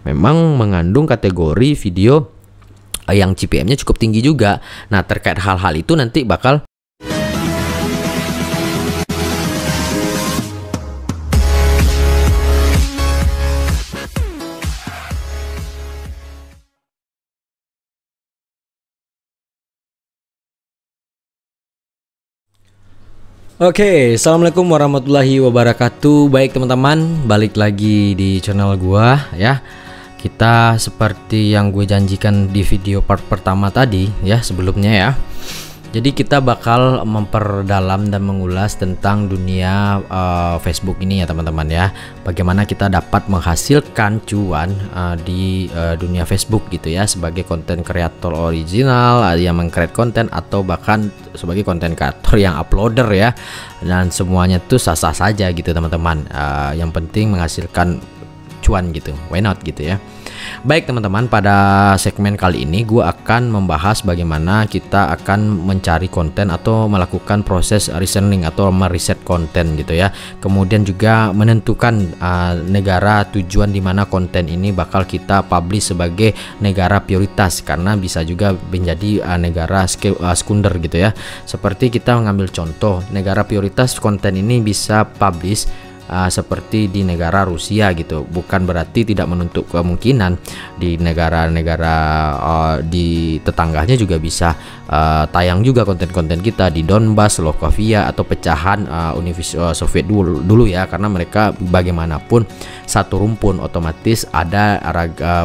memang mengandung kategori video yang CPM-nya cukup tinggi juga. Nah, terkait hal-hal itu nanti bakal Oke, assalamualaikum warahmatullahi wabarakatuh. Baik teman-teman, balik lagi di channel gua ya. Kita seperti yang gue janjikan di video part pertama tadi ya, sebelumnya ya. Jadi kita bakal memperdalam dan mengulas tentang dunia Facebook ini ya teman-teman ya. Bagaimana kita dapat menghasilkan cuan di dunia Facebook gitu ya, sebagai konten kreator original yang meng-create konten, atau bahkan sebagai konten kreator yang uploader ya. Dan semuanya tuh sah-sah saja gitu teman-teman. Yang penting menghasilkan cuan gitu, why not gitu ya. Baik teman-teman, pada segmen kali ini gue akan membahas bagaimana kita akan mencari konten atau melakukan proses reasoning atau meriset konten gitu ya. Kemudian juga menentukan negara tujuan di mana konten ini bakal kita publish sebagai negara prioritas, karena bisa juga menjadi negara sekunder gitu ya. Seperti kita mengambil contoh negara prioritas konten ini bisa publish seperti di negara Rusia gitu. Bukan berarti tidak menutup kemungkinan di negara-negara di tetangganya juga bisa tayang juga konten-konten kita di Donbas, Slovakia, atau pecahan Uni Soviet dulu ya, karena mereka bagaimanapun satu rumpun, otomatis ada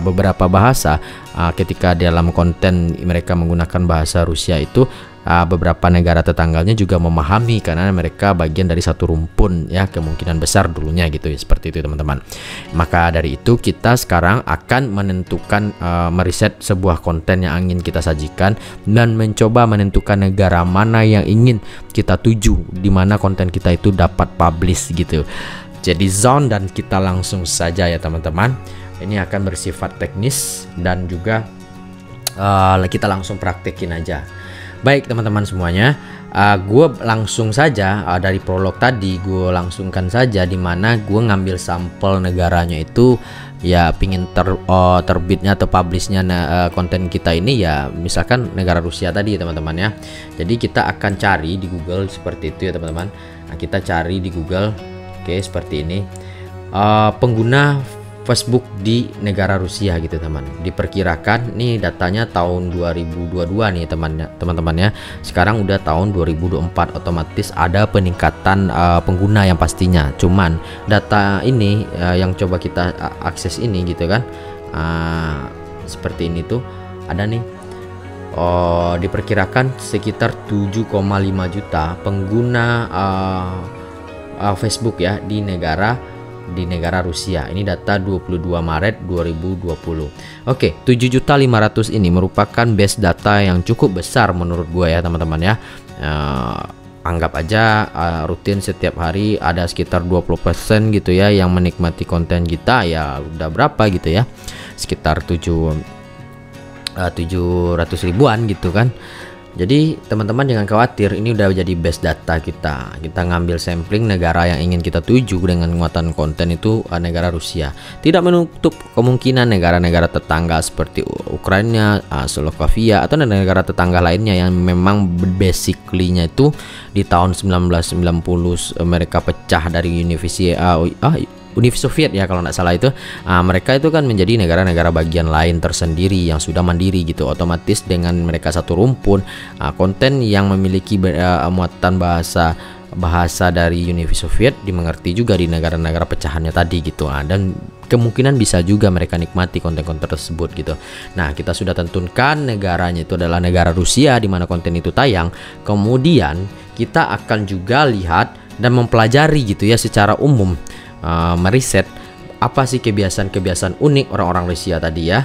beberapa bahasa ketika dalam konten mereka menggunakan bahasa Rusia itu. Beberapa negara tetangganya juga memahami karena mereka bagian dari satu rumpun ya, kemungkinan besar dulunya gitu ya, seperti itu teman-teman. Maka dari itu kita sekarang akan menentukan meriset sebuah konten yang ingin kita sajikan dan mencoba menentukan negara mana yang ingin kita tuju, di mana konten kita itu dapat publish gitu. Jadi zone, dan kita langsung saja ya teman-teman. Ini akan bersifat teknis dan juga kita langsung praktekin aja. Baik teman-teman semuanya, gue langsung saja dari prolog tadi gue langsungkan saja, dimana gue ngambil sampel negaranya itu ya, pingin terbitnya atau publishnya konten kita ini ya, misalkan negara Rusia tadi ya teman-teman ya. Jadi kita akan cari di Google seperti itu ya teman-teman. Nah, kita cari di Google, oke, seperti ini, pengguna Facebook di negara Rusia gitu teman. Diperkirakan nih datanya tahun 2022 nih teman-teman ya. Sekarang udah tahun 2024, otomatis ada peningkatan pengguna yang pastinya. Cuman data ini yang coba kita akses ini gitu kan, seperti ini tuh ada nih. Diperkirakan sekitar 7,5 juta pengguna Facebook ya di negara Rusia. Ini data 22 Maret 2020. Oke, 7.500.000 ini merupakan base data yang cukup besar menurut gue ya teman-teman ya. Anggap aja rutin setiap hari ada sekitar 20% gitu ya yang menikmati konten kita, ya udah berapa gitu ya, sekitar 700 ribuan gitu kan. Jadi teman-teman jangan khawatir, ini udah jadi base data kita. Kita ngambil sampling negara yang ingin kita tuju dengan muatan konten itu negara Rusia. Tidak menutup kemungkinan negara-negara tetangga seperti Ukraina, Slovakia, atau negara tetangga lainnya yang memang basically-nya itu di tahun 1990 mereka pecah dari Uni Soviet ya kalau nggak salah itu. Mereka itu kan menjadi negara-negara bagian lain tersendiri yang sudah mandiri gitu. Otomatis dengan mereka satu rumpun, konten yang memiliki muatan bahasa dari Uni Soviet dimengerti juga di negara-negara pecahannya tadi gitu. Dan kemungkinan bisa juga mereka nikmati konten-konten tersebut gitu. Nah, kita sudah tentukan negaranya itu adalah negara Rusia di mana konten itu tayang. Kemudian kita akan juga lihat dan mempelajari gitu ya secara umum, meriset apa sih kebiasaan-kebiasaan unik orang-orang Rusia tadi ya.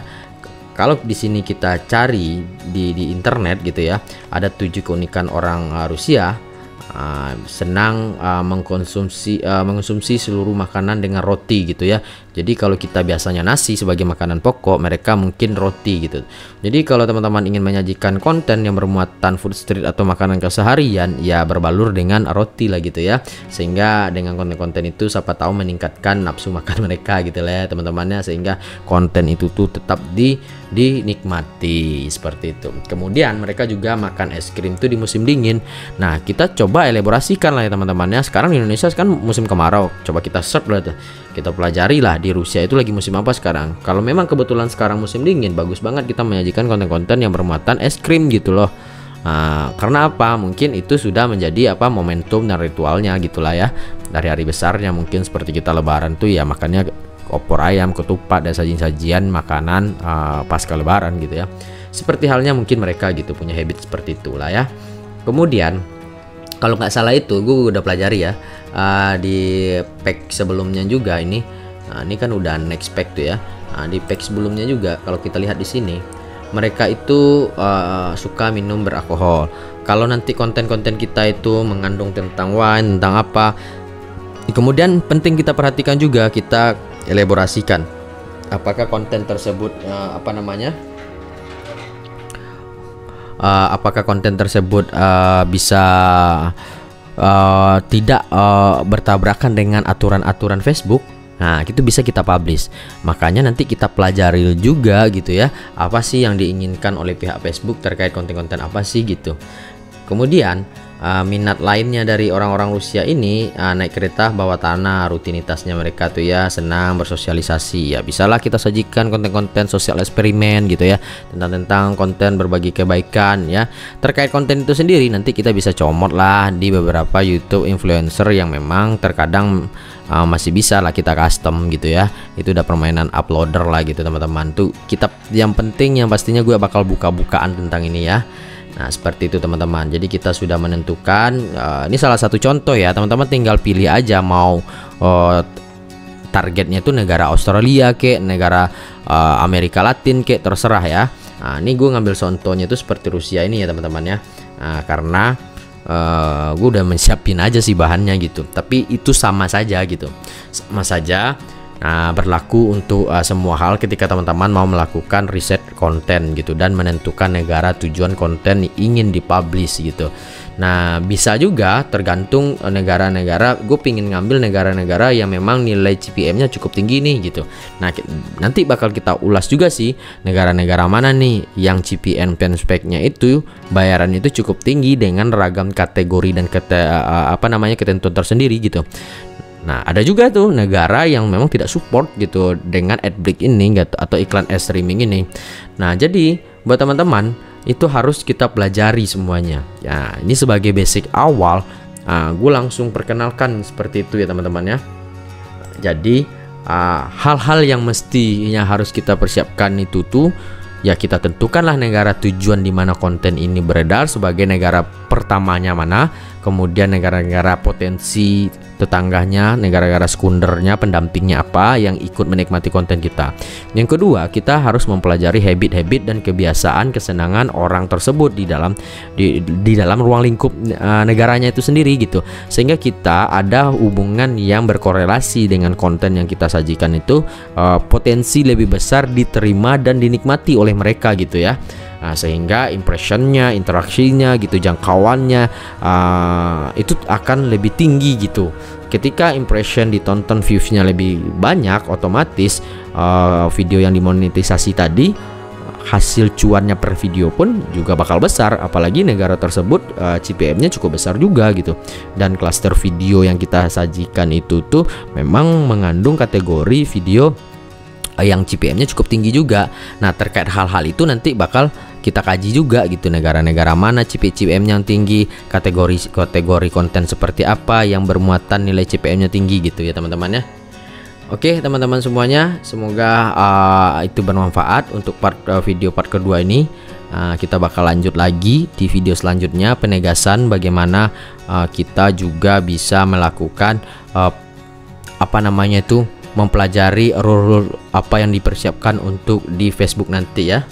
Kalau di sini kita cari di internet gitu ya, ada 7 keunikan orang Rusia. Senang mengkonsumsi seluruh makanan dengan roti gitu ya. Jadi kalau kita biasanya nasi sebagai makanan pokok, mereka mungkin roti gitu. Jadi kalau teman-teman ingin menyajikan konten yang bermuatan food street atau makanan keseharian, ya berbalur dengan roti lah gitu ya. Sehingga dengan konten-konten itu siapa tahu meningkatkan nafsu makan mereka gitu lah ya teman-temannya, sehingga konten itu tuh tetap dinikmati seperti itu. Kemudian mereka juga makan es krim tuh di musim dingin. Nah, kita coba elaborasikan lah ya teman-temannya. Sekarang di Indonesia kan musim kemarau. Coba kita search lah tuh. Kita pelajari lah di Rusia itu lagi musim apa sekarang. Kalau memang kebetulan sekarang musim dingin, bagus banget kita menyajikan konten-konten yang bermuatan es krim gitu loh. Karena apa? Mungkin itu sudah menjadi momentum dan ritualnya gitulah ya. Dari hari besarnya mungkin seperti kita lebaran tuh ya makannya opor ayam, ketupat dan sajian-sajian makanan pasca lebaran gitu ya. Seperti halnya mungkin mereka gitu punya habit seperti itulah ya. Kemudian kalau nggak salah itu gue udah pelajari ya di pack sebelumnya juga ini. Ini kan udah next pack tuh ya. Di pack sebelumnya juga kalau kita lihat di sini mereka itu suka minum beralkohol. Kalau nanti konten-konten kita itu mengandung tentang wine, tentang apa, kemudian penting kita perhatikan juga, kita elaborasikan apakah konten tersebut apakah konten tersebut bisa tidak bertabrakan dengan aturan-aturan Facebook. Nah, itu bisa kita publish. Makanya nanti kita pelajari juga gitu ya, apa sih yang diinginkan oleh pihak Facebook terkait konten-konten apa sih gitu. Kemudian minat lainnya dari orang-orang Rusia ini naik kereta bawah tanah, rutinitasnya mereka tuh ya senang bersosialisasi. Ya bisalah kita sajikan konten-konten sosial eksperimen gitu ya, tentang konten berbagi kebaikan ya. Terkait konten itu sendiri nanti kita bisa comot lah di beberapa YouTube influencer yang memang terkadang masih bisa lah kita custom gitu ya. Itu udah permainan uploader lah gitu teman-teman. Tuh kita yang penting yang pastinya gue bakal buka-bukaan tentang ini ya. Nah seperti itu teman-teman. Jadi kita sudah menentukan ini salah satu contoh ya teman-teman, tinggal pilih aja mau targetnya itu negara Australia kek, negara Amerika Latin kek, terserah ya. Nah ini gue ngambil contohnya itu seperti Rusia ini ya teman-teman ya. Karena gue udah menyiapin aja sih bahannya gitu, tapi itu sama saja gitu, sama saja. Nah, berlaku untuk semua hal ketika teman-teman mau melakukan riset konten gitu dan menentukan negara tujuan konten ingin dipublish gitu. Nah, bisa juga tergantung negara-negara. Gue pingin ngambil negara-negara yang memang nilai CPM-nya cukup tinggi nih gitu. Nah, nanti bakal kita ulas juga sih negara-negara mana nih yang CPM pen spec-nya itu bayaran itu cukup tinggi dengan ragam kategori dan ketentuan tersendiri gitu. Nah, ada juga tuh negara yang memang tidak support gitu dengan adblock ini atau iklan ad streaming ini. Nah, jadi buat teman-teman itu harus kita pelajari semuanya. Ya, ini sebagai basic awal, gue langsung perkenalkan seperti itu ya teman-teman ya. Jadi hal-hal yang mestinya harus kita persiapkan itu tuh ya kita tentukanlah negara tujuan di mana konten ini beredar sebagai negara pertamanya mana, kemudian negara-negara potensi tetangganya, negara-negara sekundernya, pendampingnya apa yang ikut menikmati konten kita. Yang kedua, kita harus mempelajari habit-habit dan kebiasaan kesenangan orang tersebut di dalam ruang lingkup negaranya itu sendiri gitu, sehingga kita ada hubungan yang berkorelasi dengan konten yang kita sajikan itu potensi lebih besar diterima dan dinikmati oleh mereka gitu ya. Nah, sehingga impressionnya, interaksinya gitu, jangkauannya itu akan lebih tinggi gitu. Ketika impression ditonton, viewsnya lebih banyak, otomatis video yang dimonetisasi tadi hasil cuannya per video pun juga bakal besar. Apalagi negara tersebut CPM-nya cukup besar juga gitu. Dan klaster video yang kita sajikan itu tuh memang mengandung kategori video yang CPM-nya cukup tinggi juga. Nah, terkait hal-hal itu nanti bakal kita kaji juga gitu, negara-negara mana CPM yang tinggi, kategori konten seperti apa yang bermuatan nilai CPM-nya tinggi gitu ya teman-teman ya. Oke teman-teman semuanya, semoga itu bermanfaat untuk video part kedua ini. Kita bakal lanjut lagi di video selanjutnya, penegasan bagaimana kita juga bisa melakukan mempelajari rule apa yang dipersiapkan untuk di Facebook nanti ya.